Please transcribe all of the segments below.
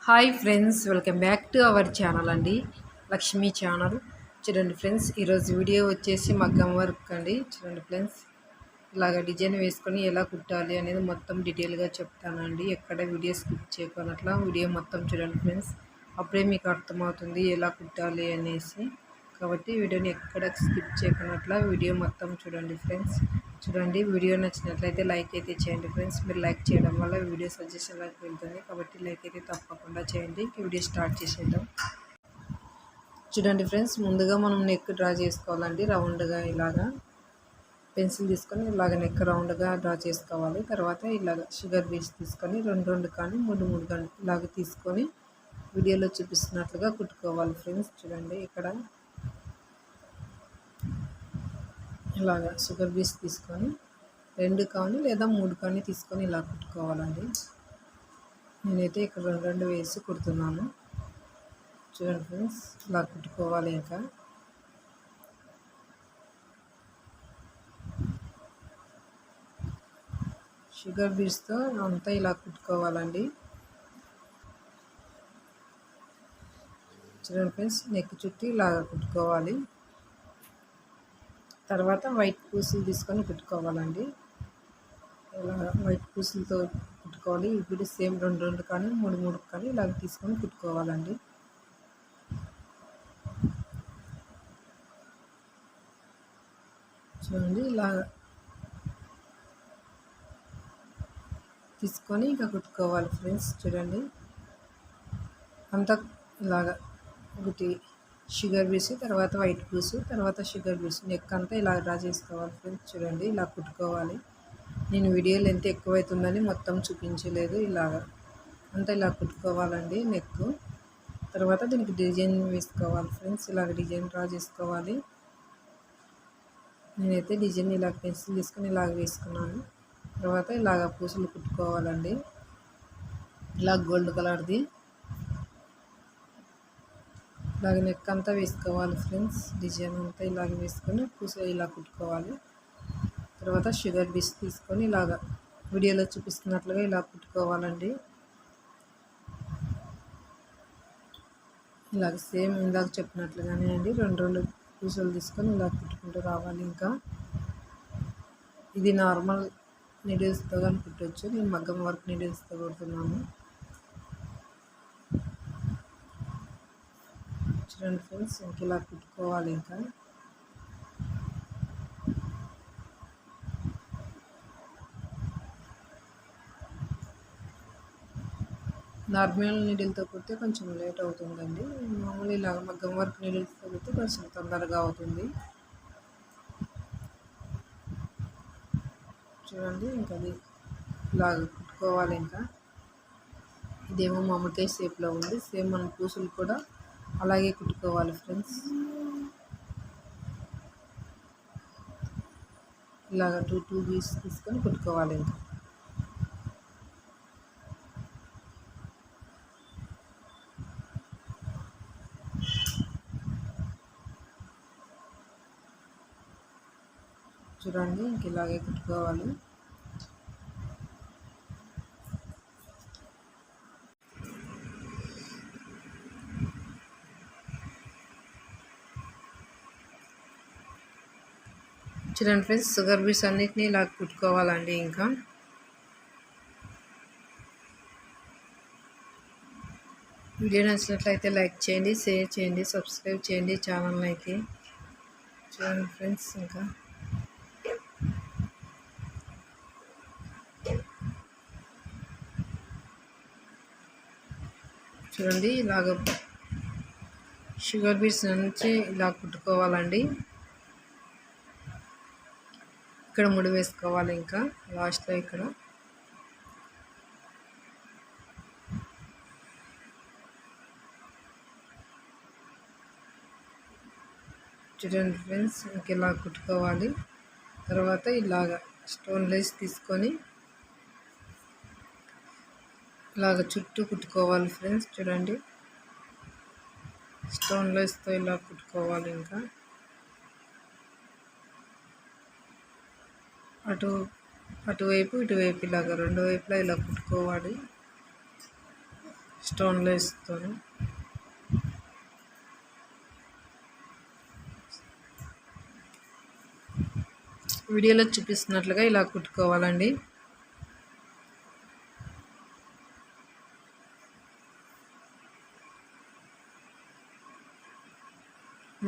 Hi friends, welcome back to our channel అండి, Lakshmi channel. చూడండి friends, ఈరోజు వీడియో వచ్చేసి మగ్గం వర్క్ అండి. చూడండి ఫ్రెండ్స్, ఇలాగ డిజైన్ వేసుకొని ఎలా కుట్టాలి అనేది మొత్తం డీటెయిల్గా చెప్తానండి. ఎక్కడ వీడియో స్కిప్ చేయకున్నట్లా వీడియో మొత్తం చూడండి ఫ్రెండ్స్, అప్పుడే మీకు అర్థమవుతుంది ఎలా కుట్టాలి అనేసి. కాబట్టి వీడియోని ఎక్కడ స్కిప్ చేయకున్నట్లా వీడియో మొత్తం చూడండి ఫ్రెండ్స్. చూడండి, వీడియో నచ్చినట్లయితే లైక్ అయితే చేయండి ఫ్రెండ్స్. మీరు లైక్ చేయడం వల్ల వీడియో సజెషన్లోకి వెళ్తుంది, కాబట్టి లైక్ అయితే తప్పకుండా చేయండి. వీడియో స్టార్ట్ చేసేద్దాం. చూడండి ఫ్రెండ్స్, ముందుగా మనం నెక్ డ్రా చేసుకోవాలండి. రౌండ్గా ఇలాగా పెన్సిల్ తీసుకొని ఇలాగ నెక్ రౌండ్గా డ్రా చేసుకోవాలి. తర్వాత ఇలాగ షుగర్ బీడ్స్ తీసుకొని రెండు కానీ మూడు కానీ ఇలాగ తీసుకొని వీడియోలో చూపిస్తున్నట్లుగా కుట్టుకోవాలి ఫ్రెండ్స్. చూడండి, ఇక్కడ ఇలాగ షుగర్ బీడ్స్ తీసుకొని 2 కానీ లేదా 3 కానీ తీసుకొని ఇలా కుట్టుకోవాలండి. నేనైతే ఇక్కడ రెండు వేసి కుడుతున్నాను. చూడండి ఫ్రెండ్స్, ఇలా కుట్టుకోవాలి. ఇంకా షుగర్ బీడ్స్తో అంతా ఇలా కుట్టుకోవాలండి. చూడండి ఫ్రెండ్స్, నెక్ చుట్టూ ఇలా కుట్టుకోవాలి. తర్వాత వైట్ పూసలు తీసుకొని కుట్టుకోవాలండి. ఇలా వైట్ పూసలతో కుట్టుకోవాలి. ఇప్పుడు సేమ్ రెండు కానీ మూడు కానీ ఇలాగ తీసుకొని కుట్టుకోవాలండి. చూడండి, ఇలా తీసుకొని ఇంకా కుట్టుకోవాలి ఫ్రెండ్స్. చూడండి, అంతా ఇలాగా ఒకటి షుగర్ బీడ్స్, తర్వాత వైట్ పూసు, తర్వాత షుగర్ బీడ్స్, నెక్ అంతా ఇలా డ్రా చేసుకోవాలి ఫ్రెండ్స్. చూడండి, ఇలా కుట్టుకోవాలి. నేను వీడియో లెంత్ ఎక్కువైతుందని మొత్తం చూపించలేదు. ఇలాగా అంతా ఇలా కుట్టుకోవాలండి నెక్. తర్వాత దీనికి డిజైన్ వేసుకోవాలి ఫ్రెండ్స్. ఇలాగ డిజైన్ డ్రా చేసుకోవాలి. నేనైతే డిజైన్ ఇలా పెన్సిల్ తీసుకొని ఇలాగ వేసుకున్నాను. తర్వాత ఇలాగ పూసలు కుట్టుకోవాలండి. ఇలా గోల్డ్ కలర్ది ఇలాగ నెక్ అంతా వేసుకోవాలి ఫ్రెండ్స్. డిజైన్ అంతా ఇలాగ వేసుకొని పూసలు ఇలా కుట్టుకోవాలి. తర్వాత షుగర్ బీడ్స్ తీసుకొని ఇలాగ వీడియోలో చూపిస్తున్నట్లుగా ఇలా కుట్టుకోవాలండి. ఇలాగ సేమ్ ఇందాక చెప్పినట్లుగానే అండి, రెండు పూసలు తీసుకొని ఇలా కుట్టుకుంటూ రావాలి. ఇంకా ఇది నార్మల్ నీడిల్స్తో కానీ కుట్టవచ్చు. నేను మగ్గం వర్క్ నీడిల్స్తో కుడుతున్నాను. చూడండి ఫ్రెండ్స్, ఇంక ఇలా కుట్టుకోవాలి. ఇంకా నార్మల్ నీడిల్తో కుడితే కొంచెం లేట్ అవుతుందండి. మామూలు ఇలా మగ్గం వర్క్ నీడిల్స్తో కుడితే కొంచెం తొందరగా అవుతుంది. చూడండి, ఇంకా అది ఇలా కుట్టుకోవాలి. ఇంకా ఇదేమో మామిడికాయ షేప్లో ఉంది. సేమ్ మన పూసలు కూడా అలాగే కుట్టుకోవాలి ఫ్రెండ్స్. ఇలాగ టూ బీడ్స్ తీసుకొని కుట్టుకోవాలి. ఇంకా చూడండి, ఇంక ఇలాగే కుట్టుకోవాలి. చూడండి ఫ్రెండ్స్, షుగర్ బీడ్స్ అన్నిటినీ ఇలా కుట్టుకోవాలండి. ఇంకా వీడియో నచ్చినట్లయితే లైక్ చేయండి, షేర్ చేయండి, సబ్స్క్రైబ్ చేయండి ఛానల్ని అయితే. చూడండి ఫ్రెండ్స్, ఇంకా చూడండి, ఇలాగ షుగర్ బీడ్స్ నుంచి ఇలా కుట్టుకోవాలండి. ఇక్కడ ముడి వేసుకోవాలి. ఇంకా లాస్ట్లో ఇక్కడ చూడండి ఫ్రెండ్స్, ఇంక ఇలా కుట్టుకోవాలి. తర్వాత ఇలాగ స్టోన్ లేస్ తీసుకొని ఇలాగ చుట్టూ కుట్టుకోవాలి ఫ్రెండ్స్. చూడండి, స్టోన్ లేస్తో ఇలా కుట్టుకోవాలి. ఇంకా అటువైపు ఇటువైపు ఇలాగ రెండు వైపులా ఇలా కుట్టుకోవాలి. స్టోన్ లేస్తో వీడియోలో చూపిస్తున్నట్లుగా ఇలా కుట్టుకోవాలండి.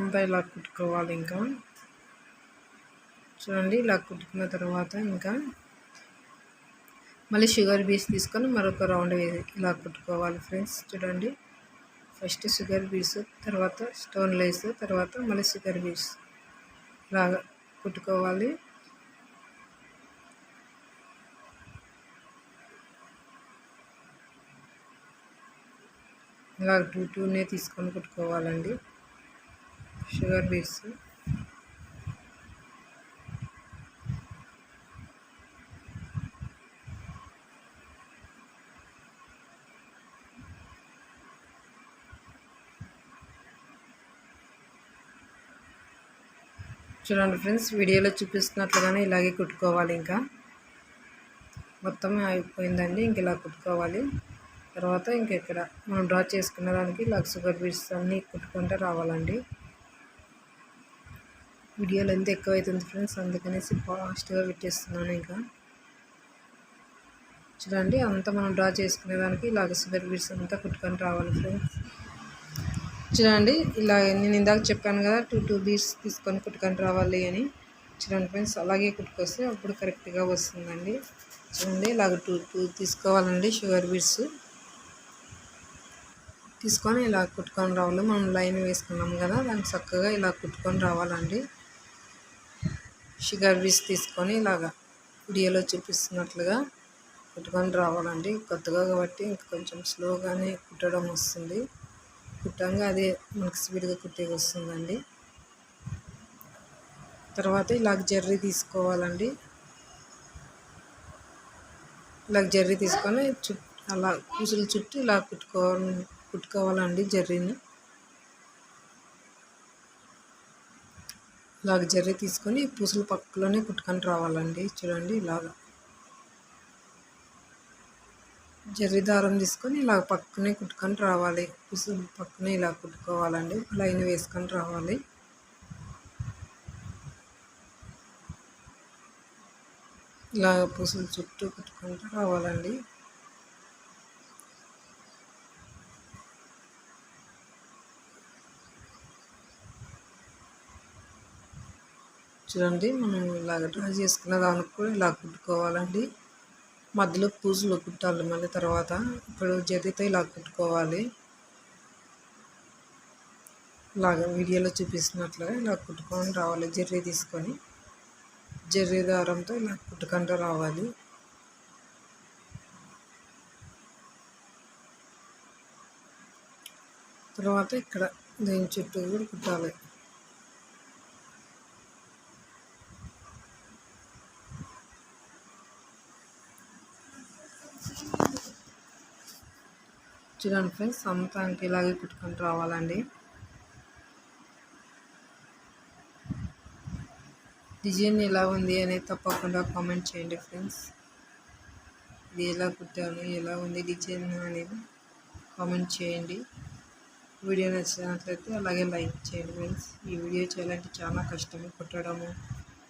అంతా ఇలా కుట్టుకోవాలి. ఇంకా చూడండి, ఇలా కుట్టుకున్న తర్వాత ఇంకా మళ్ళీ షుగర్ బీడ్స్ తీసుకొని మరొక రౌండ్ ఇలా కుట్టుకోవాలి ఫ్రెండ్స్. చూడండి, ఫస్ట్ షుగర్ బీడ్స్, తర్వాత స్టోన్ లేస్, తర్వాత మళ్ళీ షుగర్ బీడ్స్ ఇలాగా కుట్టుకోవాలి. ఇలా టూనే తీసుకొని కుట్టుకోవాలండి షుగర్ బీడ్స్. చూడండి ఫ్రెండ్స్, వీడియోలో చూపిస్తున్నట్లుగానే ఇలాగే కుట్టుకోవాలి. ఇంకా మొత్తం అయిపోయిందండి. ఇంక ఇలా కుట్టుకోవాలి. తర్వాత ఇంకెక్కడ మనం డ్రా చేసుకున్న దానికి ఇలా షుగర్ బీడ్స్ అన్నీ కుట్టుకుంటూ రావాలండి. వీడియోలో ఎంత ఎక్కువ అవుతుంది ఫ్రెండ్స్, అందుకనేసి ఫాస్ట్గా పెట్టేస్తున్నాను. ఇంకా చూడండి, అంతా మనం డ్రా చేసుకునే దానికి ఇలాగ షుగర్ బీడ్స్ అంతా కుట్టుకొని రావాలి ఫ్రెండ్స్. చూడండి, ఇలా నేను ఇందాక చెప్పాను కదా, టూ బీడ్స్ తీసుకొని కుట్టుకొని రావాలి అని. చూడండి ఫ్రెండ్స్, అలాగే కుట్టుకొస్తే అప్పుడు కరెక్ట్గా వస్తుందండి. చూడండి, ఇలాగ టూ తీసుకోవాలండి షుగర్ బీడ్స్ తీసుకొని ఇలా కుట్టుకొని రావాలి. మనం లైన్ వేసుకున్నాం కదా, దానికి చక్కగా ఇలా కుట్టుకొని రావాలండి. షుగర్ బీడ్స్ తీసుకొని ఇలాగా వీడియోలో చూపిస్తున్నట్లుగా కుట్టుకొని రావాలండి. కొత్తగా కాబట్టి ఇంకా కొంచెం స్లోగానే కుట్టడం వస్తుంది. కుట్టంగా అదే మనకు స్పీడ్గా కుట్టేకి వస్తుందండి. తర్వాత ఇలాగ జర్రీ తీసుకోవాలండి. ఇలా జర్రీ తీసుకొని అలా పూసలు చుట్టూ ఇలా కుట్టుకోవాలండి జర్రీని. ఇలాగ జర్రీ తీసుకొని పూసలు పక్కలోనే కుట్టుకొని రావాలండి. చూడండి, ఇలాగ జర్రీ దారం తీసుకొని ఇలా పక్కనే కుట్టుకొని రావాలి. పూసలు పక్కనే ఇలా కుట్టుకోవాలండి. లైన్ వేసుకొని రావాలి. ఇలా పూసలు చుట్టూ కుట్టుకుంటూ రావాలండి. చూడండి, మనం ఇలాగ డ్రా చేసుకున్న దానికి కూడా ఇలా కుట్టుకోవాలండి. మధ్యలో పూసలు కుట్టాలి. మళ్ళీ తర్వాత ఇప్పుడు జర్రీతో ఇలా కుట్టుకోవాలి. ఇలాగ వీడియోలో చూపిస్తున్నట్లుగా ఇలా కుట్టుకొని రావాలి. జర్రీ తీసుకొని జర్రీ దారంతో ఇలా కుట్టుకుంటూ రావాలి. తర్వాత ఇక్కడ దీని చుట్టూ కూడా కుట్టాలి. చూడండి ఫ్రెండ్స్, అంతా ఇంకా ఇలాగే కుట్టుకుంటూ రావాలండి. డిజైన్ ఎలా ఉంది అనేది తప్పకుండా కామెంట్ చేయండి ఫ్రెండ్స్. ఇది ఎలా కుట్టాను, ఎలా ఉంది డిజైన్ అనేది కామెంట్ చేయండి. వీడియో నచ్చినట్లయితే అలాగే లైక్ చేయండి ఫ్రెండ్స్. ఈ వీడియో చేయాలంటే చాలా కష్టం. కుట్టడము,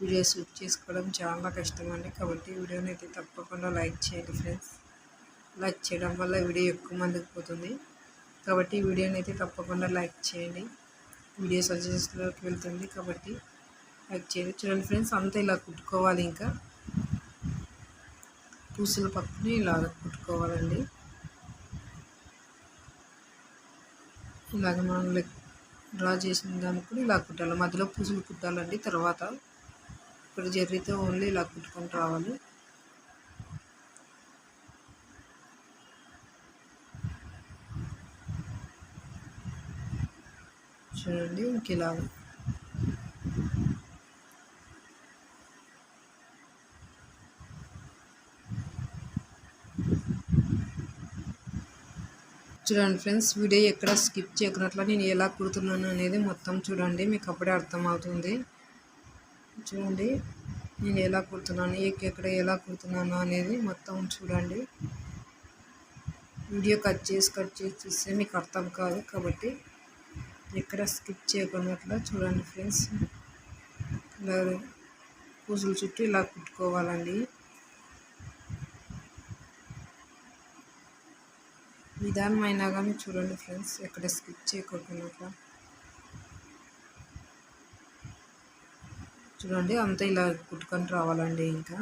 వీడియో షూట్ చేసుకోవడం చాలా కష్టం అండి. కాబట్టి వీడియోని అయితే తప్పకుండా లైక్ చేయండి ఫ్రెండ్స్. లైక్ చేయడం వల్ల వీడియో ఎక్కువ మందికి పోతుంది. కాబట్టి వీడియోని అయితే తప్పకుండా లైక్ చేయండి. వీడియో సజెషన్స్లోకి వెళ్తుంది కాబట్టి లైక్ చేయండి. చూడండి ఫ్రెండ్స్, అంతా ఇలా కుట్టుకోవాలి. ఇంకా పూసల పక్కనే ఇలా కుట్టుకోవాలండి. ఇలాగ మనం డ్రా చేసిన దానికి కూడా ఇలా కుట్టాలి. మధ్యలో పూసలు కుట్టాలండి. తర్వాత ఇప్పుడు జర్రీతో ఓన్లీ ఇలా కుట్టుకుంటూ రావాలి. చూడండి, ఇంక ఇలా చూడండి ఫ్రెండ్స్, వీడియో ఎక్కడ స్కిప్ చేయకున్నట్ల నేను ఎలా కుడుతున్నాను అనేది మొత్తం చూడండి. మీకు అప్పుడే అర్థమవుతుంది. చూడండి, నేను ఎలా కుడుతున్నాను, ఎక్కడ ఎలా కుడుతున్నాను అనేది మొత్తం చూడండి. వీడియో కట్ చేసి చూస్తే మీకు అర్థం కాదు, కాబట్టి ఎక్కడ స్కిప్ చేయకుండా చూడండి ఫ్రెండ్స్. ఇలా పూసల చుట్టూ ఇలా కుట్టుకోవాలండి. నిదానం అయినా కానీ చూడండి ఫ్రెండ్స్, ఎక్కడ స్కిప్ చేయకుండా చూడండి. అంతా ఇలా కుట్టుకొని రావాలండి. ఇంకా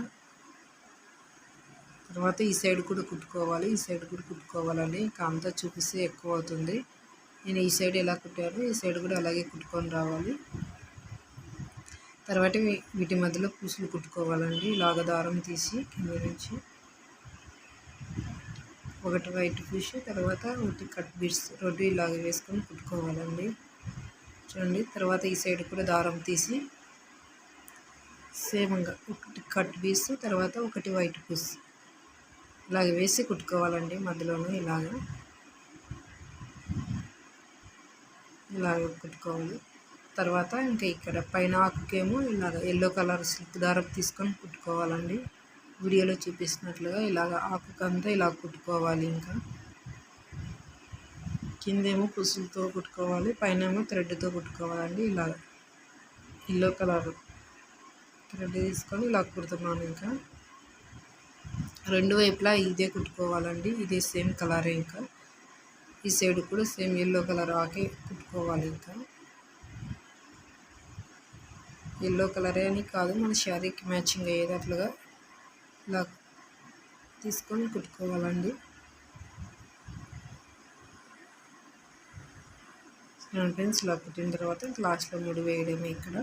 తర్వాత ఈ సైడ్ కూడా కుట్టుకోవాలి, ఈ సైడ్ కూడా కుట్టుకోవాలండి. ఇంకా అంతా చూపిస్తే ఎక్కువ అవుతుంది. నేను ఈ సైడ్ ఎలా కుట్టాను, ఈ సైడ్ కూడా అలాగే కుట్టుకొని రావాలి. తర్వాత వీటి మధ్యలో పూసలు కుట్టుకోవాలండి. ఇలాగ దారం తీసి కింద నుంచి ఒకటి వైట్ పూసి తర్వాత ఒకటి కట్ బీడ్స్ రెండు ఇలాగ వేసుకొని కుట్టుకోవాలండి. చూడండి. తర్వాత ఈ సైడ్ కూడా దారం తీసి సేమ్గా ఒకటి కట్ పీస్ తర్వాత ఒకటి వైట్ పీస్ ఇలాగ వేసి కుట్టుకోవాలండి. మధ్యలోనూ ఇలాగ కుట్టుకోవాలి. తర్వాత ఇంకా ఇక్కడ పైన ఆకుకేమో ఇలాగ ఎల్లో కలర్ సిల్క్ దారం తీసుకొని కుట్టుకోవాలండి. వీడియోలో చూపిస్తున్నట్లుగా ఇలాగ ఆకుకంతా ఇలా కుట్టుకోవాలి. ఇంకా కిందేమో పుసులతో కుట్టుకోవాలి, పైన ఏమో థ్రెడ్తో కుట్టుకోవాలండి. ఇలాగ ఎల్లో కలర్ థ్రెడ్ తీసుకొని ఇలా కుడుతున్నాను. ఇంకా రెండు వైపులా ఇదే కుట్టుకోవాలండి. ఇదే సేమ్ కలరే. ఇంకా ఈ సైడ్ కూడా సేమ్ ఎల్లో కలర్ ఆకే కుట్టుకోవాలి. ఇంకా ఎల్లో కలరే అని కాదు, మన శారీకి మ్యాచింగ్ అయ్యేటట్లుగా ఇలా తీసుకొని కుట్టుకోవాలండి. ఫ్రెండ్స్ ఇలా కుట్టిన తర్వాత లాస్ట్లో ముడి వేయడమే. ఇక్కడ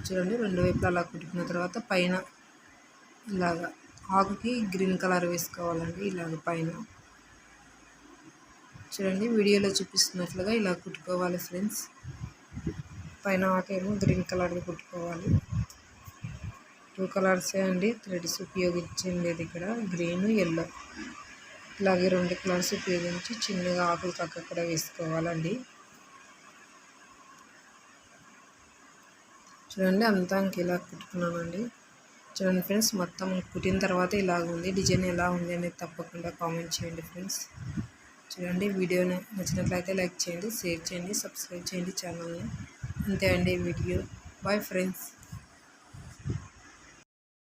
చూడండి. రెండు వైపులా అలా కుట్టుకున్న తర్వాత పైన ఇలాగ ఆకుకి గ్రీన్ కలర్ వేసుకోవాలండి. ఇలాగ పైన చూడండి, వీడియోలో చూపిస్తున్నట్లుగా ఇలా కుట్టుకోవాలి ఫ్రెండ్స్. పైన ఆకేమో గ్రీన్ కలర్ది కుట్టుకోవాలి. 2 కలర్సే అండి థ్రెడ్స్ ఉపయోగించింది ఇక్కడ, గ్రీన్ ఎల్లో. ఇలాగే 2 కలర్స్ ఉపయోగించి చిన్నగా ఆకులు అక్కడ వేసుకోవాలండి. చూడండి. అంతా ఇంక ఇలా కుట్టుకున్నానండి. చూడండి ఫ్రెండ్స్, మొత్తం కుట్టిన తర్వాత ఇలాగ ఉంది. డిజైన్ ఎలా ఉంది అనేది తప్పకుండా కామెంట్ చేయండి ఫ్రెండ్స్. చూడండి. వీడియో నచ్చినట్లయితే లైక్ చేయండి, షేర్ చేయండి, సబ్స్క్రైబ్ చేయండి ఛానల్ని. అంతే అండి వీడియో. Bye friends.